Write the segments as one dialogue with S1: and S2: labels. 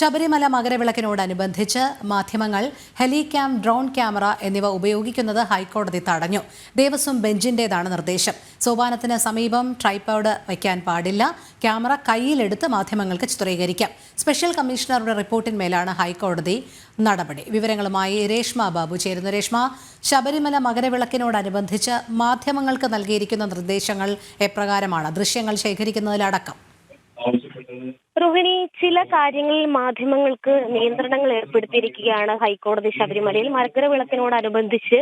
S1: ശബരിമല മകരവിളക്കിനോടനുബന്ധിച്ച് മാധ്യമങ്ങൾ helicam, drone camera എന്നിവ ഉപയോഗിക്കുന്നത് ഹൈക്കോടതി തടഞ്ഞു. ദേവസ്വം ബെഞ്ചിന്റേതാണ് നിർദ്ദേശം. സോപാനത്തിന് സമീപം ട്രൈപോഡ് വയ്ക്കാൻ പാടില്ല. ക്യാമറ കയ്യിലെടുത്ത് മാധ്യമങ്ങൾക്ക് ചിത്രീകരിക്കാം. സ്പെഷ്യൽ കമ്മീഷണറുടെ റിപ്പോർട്ടിന്മേലാണ് ഹൈക്കോടതി നടപടി. വിവരങ്ങളുമായി രേഷ്മ ബാബു ചേരുന്നു. രേഷ്മ, ശബരിമല മകരവിളക്കിനോടനുബന്ധിച്ച് മാധ്യമങ്ങൾക്ക് നൽകിയിരിക്കുന്ന നിർദ്ദേശങ്ങൾ എപ്രകാരമാണ്? ദൃശ്യങ്ങൾ ശേഖരിക്കുന്നതിലടക്കം.
S2: രോഹിണി, ചില കാര്യങ്ങളിൽ മാധ്യമങ്ങൾക്ക് നിയന്ത്രണങ്ങൾ ഏർപ്പെടുത്തിയിരിക്കുകയാണ് ഹൈക്കോടതി. ശബരിമലയിൽ മകരവിളക്കിനോടനുബന്ധിച്ച്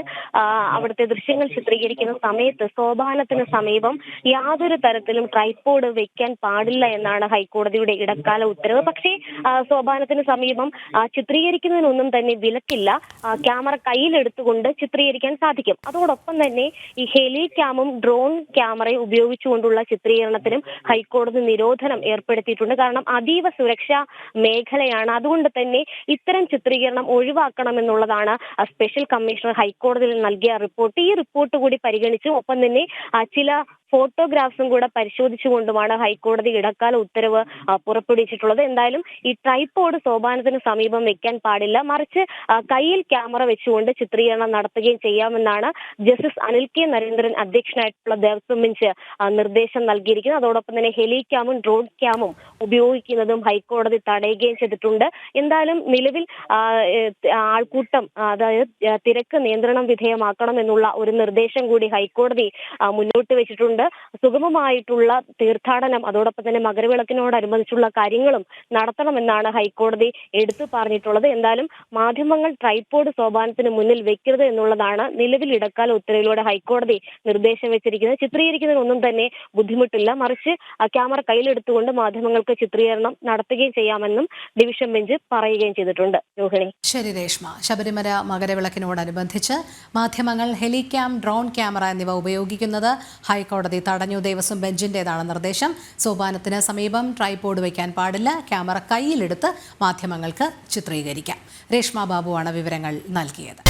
S2: അവിടുത്തെ ദൃശ്യങ്ങൾ ചിത്രീകരിക്കുന്ന സമയത്ത് സോപാനത്തിന് സമീപം യാതൊരു തരത്തിലും ട്രൈപോഡ് വെക്കാൻ പാടില്ല എന്നാണ് ഹൈക്കോടതിയുടെ ഇടക്കാല ഉത്തരവ്. പക്ഷേ സോപാനത്തിന് സമീപം ചിത്രീകരിക്കുന്നതിനൊന്നും തന്നെ വിലക്കില്ല. ക്യാമറ കയ്യിലെടുത്തുകൊണ്ട് ചിത്രീകരിക്കാൻ സാധിക്കും. അതോടൊപ്പം തന്നെ ഈ ഹെലിക്യാമും ഡ്രോൺ ക്യാമറയും ഉപയോഗിച്ചുകൊണ്ടുള്ള ചിത്രീകരണത്തിനും ഹൈക്കോടതി നിരോധനം ഏർപ്പെടുത്തിയിട്ടുണ്ട്. കാരണം അതീവ സുരക്ഷാ മേഖലയാണ്. അതുകൊണ്ട് തന്നെ ഇത്തരം ചിത്രീകരണം ഒഴിവാക്കണമെന്നുള്ളതാണ് സ്പെഷ്യൽ കമ്മീഷണർ ഹൈക്കോടതിയിൽ നൽകിയ റിപ്പോർട്ട്. ഈ റിപ്പോർട്ട് കൂടി പരിഗണിച്ചും ഒപ്പം തന്നെ ചില ഫോട്ടോഗ്രാഫ്സും കൂടെ പരിശോധിച്ചുകൊണ്ടുമാണ് ഹൈക്കോടതി ഇടക്കാല ഉത്തരവ് പുറപ്പെടുവിച്ചിട്ടുള്ളത്. എന്തായാലും ഈ ട്രൈപോഡ് സോപാനത്തിന് സമീപം വെക്കാൻ പാടില്ല, മറിച്ച് കയ്യിൽ ക്യാമറ വെച്ചുകൊണ്ട് ചിത്രീകരണം നടത്തുകയും ചെയ്യാമെന്നാണ് ജസ്റ്റിസ് അനിൽ കെ നരേന്ദ്രൻ അധ്യക്ഷനായിട്ടുള്ള ദേവസ്വം ബെഞ്ച് നിർദ്ദേശം നൽകിയിരിക്കുന്നത്. അതോടൊപ്പം തന്നെ ഹെലിക്യാമും ഡ്രോൺ ക്യാമും ഉപയോഗിക്കുന്നതും ഹൈക്കോടതി തടയുകയും ചെയ്തിട്ടുണ്ട്. എന്തായാലും നിലവിൽ ആൾക്കൂട്ടം, അതായത് തിരക്ക് നിയന്ത്രണം വിധേയമാക്കണം എന്നുള്ള ഒരു നിർദ്ദേശം കൂടി ഹൈക്കോടതി മുന്നോട്ട് വെച്ചിട്ടുണ്ട്. സുഗമമായിട്ടുള്ള തീർത്ഥാടനം, അതോടൊപ്പം തന്നെ മകരവിളക്കിനോടനുബന്ധിച്ചുള്ള കാര്യങ്ങളും നടത്തണമെന്നാണ് ഹൈക്കോടതി എടുത്തു പറഞ്ഞിട്ടുള്ളത്. എന്തായാലും മാധ്യമങ്ങൾ ട്രൈപോഡ് സോപാനത്തിന് മുന്നിൽ വെക്കരുത് എന്നുള്ളതാണ് നിലവിൽ ഇടക്കാല ഉത്തരവിലൂടെ ഹൈക്കോടതി നിർദ്ദേശം വെച്ചിരിക്കുന്നത്. ചിത്രീകരിക്കുന്നതിനൊന്നും തന്നെ ബുദ്ധിമുട്ടില്ല, മറിച്ച് ക്യാമറ കയ്യിലെടുത്തുകൊണ്ട് മാധ്യമങ്ങൾക്ക് ചിത്രീകരണം നടത്തുകയും ചെയ്യാമെന്നും ഡിവിഷൻ ബെഞ്ച് പറയുകയും ചെയ്തിട്ടുണ്ട്. രോഹിണി.
S1: ശരി രേഷ്മ, ശബരിമല മകരവിളക്കിനോടനുബന്ധിച്ച് മാധ്യമങ്ങൾ ഹെലിക്യാം, ഡ്രോൺ ക്യാമറ എന്നിവ ഉപയോഗിക്കുന്നത് ഹൈക്കോടതി തടഞ്ഞു. ദേവസ്വം ബെഞ്ചിന്റേതാണ് നിർദ്ദേശം. സോപാനത്തിന് സമീപം ട്രൈപോഡ് വയ്ക്കാൻ പാടില്ല. ക്യാമറ കയ്യിലെടുത്ത് മാധ്യമങ്ങൾക്ക് ചിത്രീകരിക്കാം. രേഷ്മ ബാബുവാണ് വിവരങ്ങൾ നൽകിയത്.